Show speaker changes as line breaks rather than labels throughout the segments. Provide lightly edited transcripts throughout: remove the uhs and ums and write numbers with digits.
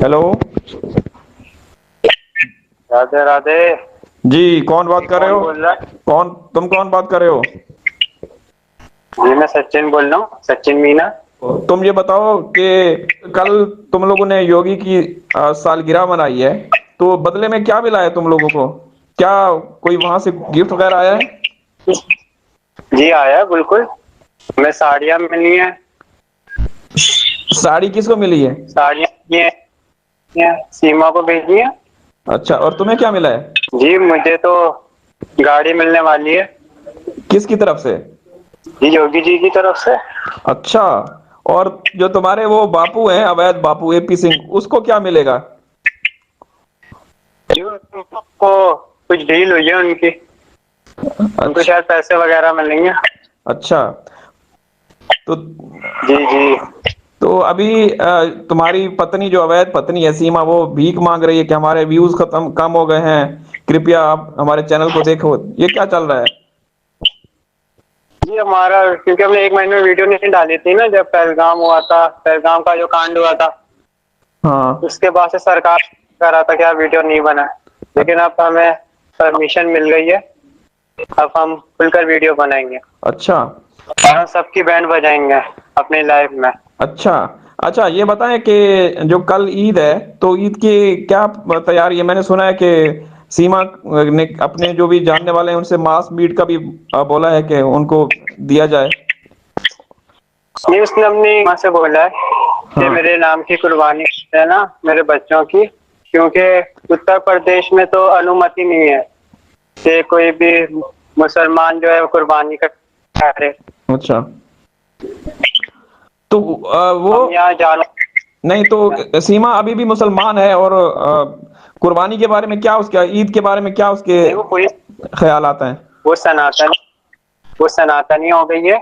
Hello.
Radhe Radhe.
जी कौन बात
ये
कर रहे
कौन
हो?
बोल रहा है?
तुम कौन बात कर रहे हो?
जी मैं सचिन बोल रहा हूँ, सचिन मीना।
तुम ये बताओ कि कल तुम लोगों ने योगी की सालगिरह मनाई है, तो बदले में क्या मिला है तुम लोगों को? क्या कोई वहां से गिफ्ट वगैरह आया है?
जी आया बिल्कुल। हमें साड़ियाँ मिली हैं।
साड़ी किसको मिली है?
साड़ियाँ मिली हैं, सीमा को भेजी है।
अच्छा, और तुम्हें क्या मिला है?
जी मुझे तो गाड़ी मिलने वाली है।
किसकी तरफ से?
जी योगी जी की तरफ से।
अच्छा, और जो तुम्हारे वो बापू हैं, अवैध बापू एपी सिंह, उसको क्या मिलेगा?
जी उनको कुछ डील हुई है उनकी। उनको
अच्छा।
शायद पैसे वगैरह मिलेंगे।
अच्छा, तो
जी जी।
तो अभी तुम्हारी पत्नी, जो अवैध पत्नी है सीमा, वो भीख मांग रही है कि हमारे व्यूज खत्म कम हो गए हैं, कृपया आप हमारे चैनल को देखो। ये क्या चल रहा है?
जी हमारा, क्योंकि हमने एक महीने में वीडियो नहीं डाली थी ना, जब पहलगाम हुआ था, पहलगाम का जो कांड हुआ था,
हाँ।
उसके बाद से सरकार कर रहा था कि आप वीडियो नहीं बनाए। लेकिन अब हमें परमिशन मिल गई है। अब हम खुलकर वीडियो बनाएंगे
अच्छा।
और हम सबकी बैंड बजाएंगे अपनी लाइफ में।
अच्छा। अच्छा, ये बताएं कि जो कल ईद है, तो ईद की क्या तैयारी है? मैंने सुना है कि सीमा ने अपने जो भी जानने वाले हैं उनसे मांस मीट का भी बोला है कि उनको दिया जाए।
नहीं, उसने अपनी माँ से बोला है कि
हाँ।
मेरे नाम की कुर्बानी है ना, मेरे बच्चों की। क्योंकि उत्तर प्रदेश में तो अनुमति नहीं है कि कोई भी मुसलमान जो है वो कुर्बानी करे।
अच्छा, तो वो
हम यहाँ जान।
नहीं तो सीमा अभी भी मुसलमान है, और कुर्बानी के बारे में क्या, उसका ईद के बारे में क्या उसके
नहीं, वो पूरी,
ख्याल आता है?
वो सनातन, वो सनातनी हो गई है।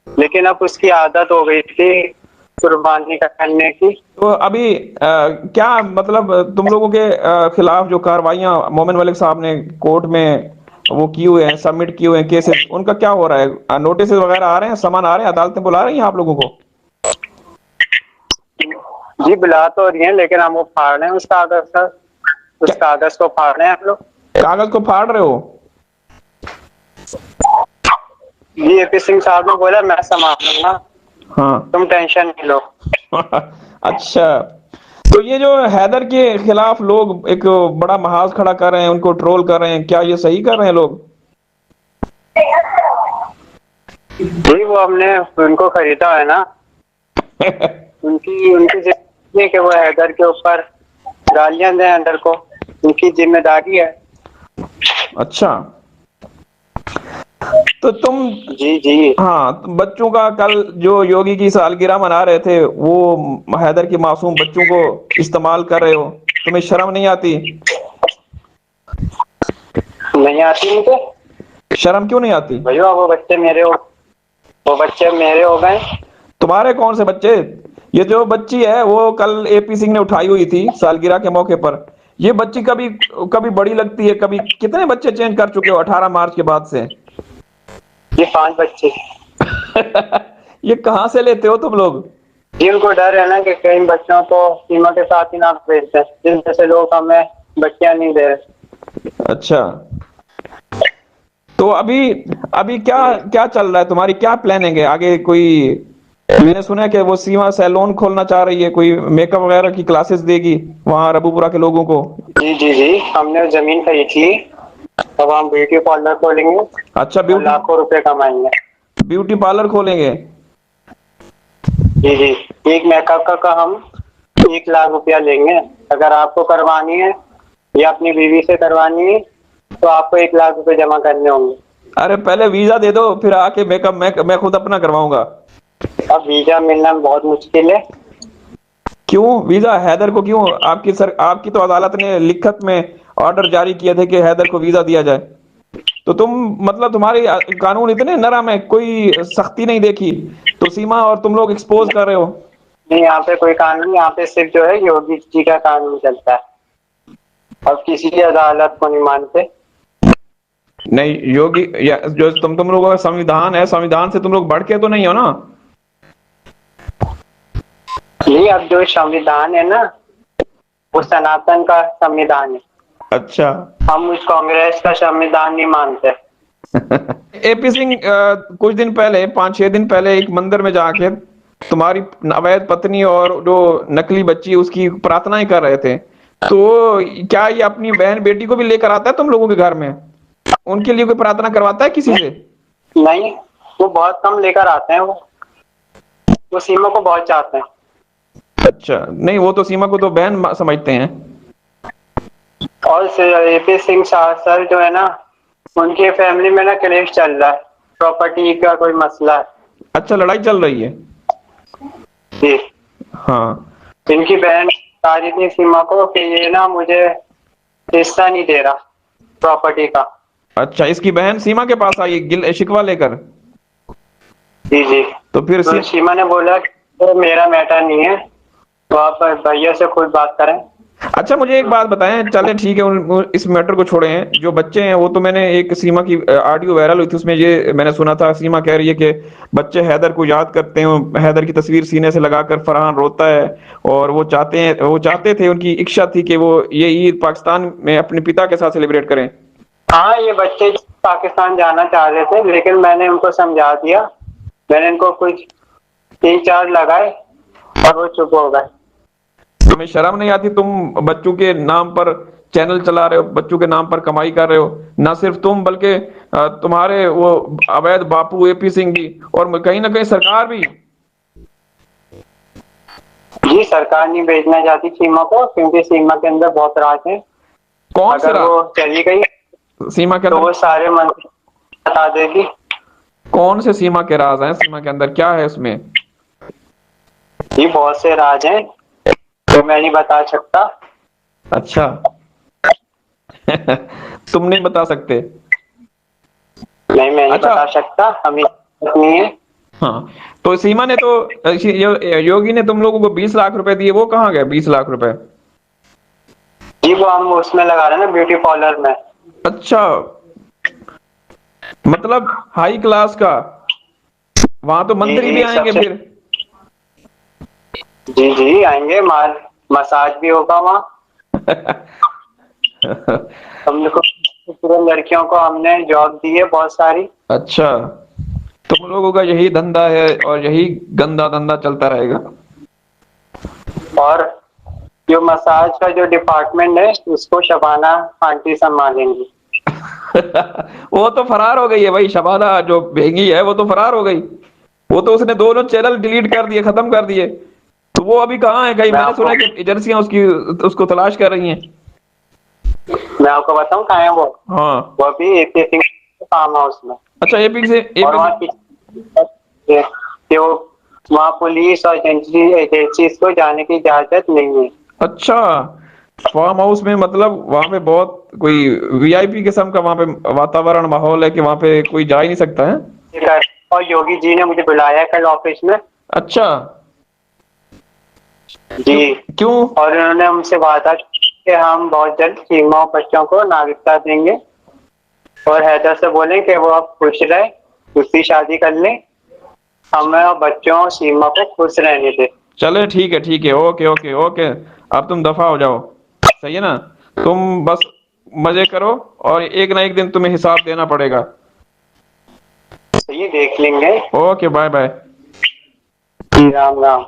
लेकिन अब उसकी आदत हो गई थी कुर्बानी करने की।
तो अभी क्या मतलब तुम लोगों के खिलाफ जो कार्रवाइयां मोमिन मलिक साहब ने कोर्ट में वो किए हुए हैं, सबमिट किए हुए हैं केसेस, उनका क्या हो रहा है? नोटिस वगैरह आ रहे हैं, सामान आ रहे हैं, अदालतें बुला रही हैं आप लोगों को?
जी बुला तो रही है, लेकिन हम वो फाड़ रहे हैं उस कागज का। उस
क्या
कागज को फाड़ रहे हैं हम लोग।
कागज को फाड़ रहे हो?
जी एपी सिंह साहब ने बोला मैं संभाल लूंगा,
हाँ।
तुम टेंशन नहीं लो।
अच्छा, तो ये जो हैदर के खिलाफ लोग एक बड़ा महाज खड़ा कर रहे हैं, उनको ट्रोल कर रहे हैं, क्या ये सही कर रहे हैं लोग?
जी वो हमने उनको खरीदा है ना। उनकी उनकी जिम्मेदारी है कि वो हैदर के ऊपर गालियां दें हैदर को। उनकी जिम्मेदारी है।
अच्छा, तो तुम,
जी जी।
हाँ, तो बच्चों का कल जो योगी की सालगिरह मना रहे थे, वो हैदर के मासूम बच्चों को इस्तेमाल कर रहे हो, तुम्हें शर्म नहीं आती?
नहीं आती उनको।
शर्म क्यों नहीं आती?
भैया वो बच्चे मेरे हो, वो बच्चे मेरे हो गए।
तुम्हारे कौन से बच्चे? ये जो बच्ची है वो कल एपी सिंह ने उठाई हुई थी सालगिरह के मौके पर। ये बच्ची कभी कभी बड़ी लगती है, कभी, कितने बच्चे चेंज कर चुके हो 18 मार्च के बाद से?
ये 5 बच्चे।
ये कहाँ से लेते हो तुम लोग?
जी उनको डर है ना कि कई बच्चों को सीमा के साथ ही ना भेज दें, जिस वजह से लोग हमें बच्चियां नहीं दे रहे।
अच्छा, तो अभी अभी क्या क्या चल रहा है? तुम्हारी क्या प्लानिंग है आगे? कोई, मैंने सुना है कि वो सीमा सैलून खोलना चाह रही है, कोई मेकअप वगैरह की क्लासेस देगी वहां रबूपुरा के लोगों को।
जी जी जी, हमने जमीन खरीद ली। अब हम ब्यूटी पार्लर खोलेंगे
अच्छा,
और लाखों रुपए कमाएंगे।
ब्यूटी पार्लर खोलेंगे?
जी जी। एक मेकअप का हम 1 लाख रुपया लेंगे। अगर आपको करवानी है या अपनी बीवी से करवानी है तो आपको 1 लाख रुपए जमा करने होंगे।
अरे पहले वीजा दे दो, फिर आके मेकअप मैं खुद अपना करवाऊंगा।
अब वीजा मिलना बहुत मुश्किल है।
क्यों वीजा हैदर को क्यों? आपकी तो अदालत ने लिखत में ऑर्डर जारी किए थे कि हैदर को वीजा दिया जाए। तो तुम, मतलब तुम्हारी कानून इतने नरम है, कोई सख्ती नहीं देखी, तो सीमा और तुम लोग एक्सपोज कर रहे हो।
नहीं, यहाँ पे कोई कानून, यहाँ पे सिर्फ जो है योगी जी का कानून चलता है। अब किसी की अदालत को नहीं मानते।
नहीं योगी, या जो तुम लोगों का संविधान है, संविधान से तुम लोग बढ़ के तो नहीं हो ना?
नहीं, अब जो संविधान है ना, वो सनातन का संविधान है।
अच्छा।
हम उस कांग्रेस का संविधान नहीं मानते।
एपी सिंह कुछ दिन पहले 5-6 दिन पहले एक मंदिर में जाके तुम्हारी अवैध पत्नी और जो नकली बच्ची उसकी प्रार्थनाएं कर रहे थे, तो क्या ये अपनी बहन बेटी को भी लेकर आता है तुम लोगों के घर में, उनके लिए कोई प्रार्थना करवाता है किसी से?
नहीं, वो बहुत कम लेकर आते हैं। वो सीमा को बहुत चाहते हैं।
अच्छा, नहीं वो तो सीमा को तो बहन समझते हैं।
और एपी सिंह सर जो है ना, उनकी फैमिली में ना क्लेश चल रहा है, प्रॉपर्टी का कोई मसला है।
अच्छा, लड़ाई चल रही है।
जी।
हाँ।
इनकी बहन बता रही थी सीमा को कि ये ना मुझे हिस्सा नहीं दे रहा प्रॉपर्टी का।
अच्छा, इसकी बहन सीमा के पास आई गिल शिकवा लेकर?
जी जी।
तो फिर
तो सीमा ने बोला कि तो मेरा मैटर नहीं है, तो आप भैया से खुद बात करें।
अच्छा, मुझे एक बात बताएं, चले ठीक है, इस मैटर को छोड़े हैं, जो बच्चे हैं वो तो मैंने एक सीमा की ऑडियो वायरल हुई थी, उसमें ये मैंने सुना था, सीमा कह रही है कि बच्चे हैदर को याद करते हैं, हैदर की तस्वीर सीने से लगाकर फरहान रोता है, और वो चाहते थे, उनकी इच्छा थी कि वो ये ईद पाकिस्तान में अपने पिता के साथ सेलिब्रेट करें।
हाँ, ये बच्चे पाकिस्तान जाना चाह रहे थे, लेकिन मैंने उनको समझा दिया। मैंने इनको कुछ 3-4 लगाए और वो चुप हो गए।
तुम्हें शर्म नहीं आती? तुम बच्चों के नाम पर चैनल चला रहे हो, बच्चों के नाम पर कमाई कर रहे हो, ना सिर्फ तुम बल्कि तुम्हारे वो अवैध बापू एपी सिंह भी, और कहीं ना कहीं सरकार भी।
जी, सरकार नहीं भेजना चाहती सीमा को, क्योंकि सीमा के अंदर बहुत राज है।
कौन से
अगर वो चली गई
सीमा के
तो
अंदर?
वो सारे मंत्री बता देगी।
कौन से सीमा के राज हैं? सीमा के अंदर क्या है उसमें?
जी, बहुत से राज हैं, तो मैं नहीं बता सकता।
अच्छा। तुम नहीं बता सकते?
नहीं, मैं नहीं
अच्छा।
बता सकता, हमें नहीं है।
हाँ, तो सीमा ने तो योगी ने तुम लोगों को 20 लाख रुपए दिए, वो कहाँ गए 20 लाख रुपए?
जी, वो हम उसमें लगा रहे हैं ना, ब्यूटी पार्लर में।
अच्छा, मतलब हाई क्लास का, वहां तो मंत्री भी आएंगे
सबसे।
फिर?
जी जी, आएंगे, मसाज भी होगा वहाँ। हम लोग पूरे लड़कियों को हमने जॉब दी है बहुत सारी।
अच्छा, तुम लोगों का यही धंधा है और यही गंदा धंधा चलता रहेगा।
और जो मसाज का जो डिपार्टमेंट है उसको शबाना आंटी संभालेंगी।
वो तो फरार हो गई है भाई, शबाना जो भेंगी है वो तो फरार हो गई, वो तो उसने दोनों चैनल डिलीट कर दिए, खत्म कर दिए। तो वो अभी कहाँ है? कहीं
मैं
मैंने
आपको
सुना है कि एजेंसियां उसको तलाश कर रही हैं।
मैं आपको बताऊं कहाँ है वो।
हाँ।
वो अभी एपी सिंह फार्म हाउस में।
अच्छा,
और वहाँ वो वहाँ पुलिस और एजेंसी को जाने की इजाजत नहीं है।
अच्छा, फार्म हाउस में, मतलब वहां पे बहुत कोई वीआईपी किस्म का वहां पे वातावरण माहौल है कि वहां पे कोई जा ही नहीं सकता है?
और योगी जी ने मुझे बुलाया कल ऑफिस में।
अच्छा।
जी।
क्यों?
और उन्होंने हमसे वादा कि हम बहुत जल्द सीमा और बच्चों को नागरिकता देंगे, और हैदर से बोलें कि वो अब खुश रहे, उसकी शादी कर लें, हमें और बच्चों और सीमा को खुश रहने दे।
चले ठीक है, ओके ओके ओके, अब तुम दफा हो जाओ, सही है ना? तुम बस मजे करो, और एक ना एक दिन तुम्हें हिसाब देना पड़ेगा।
तो ये देख लेंगे।
Okay, bye bye.
Ram Ram.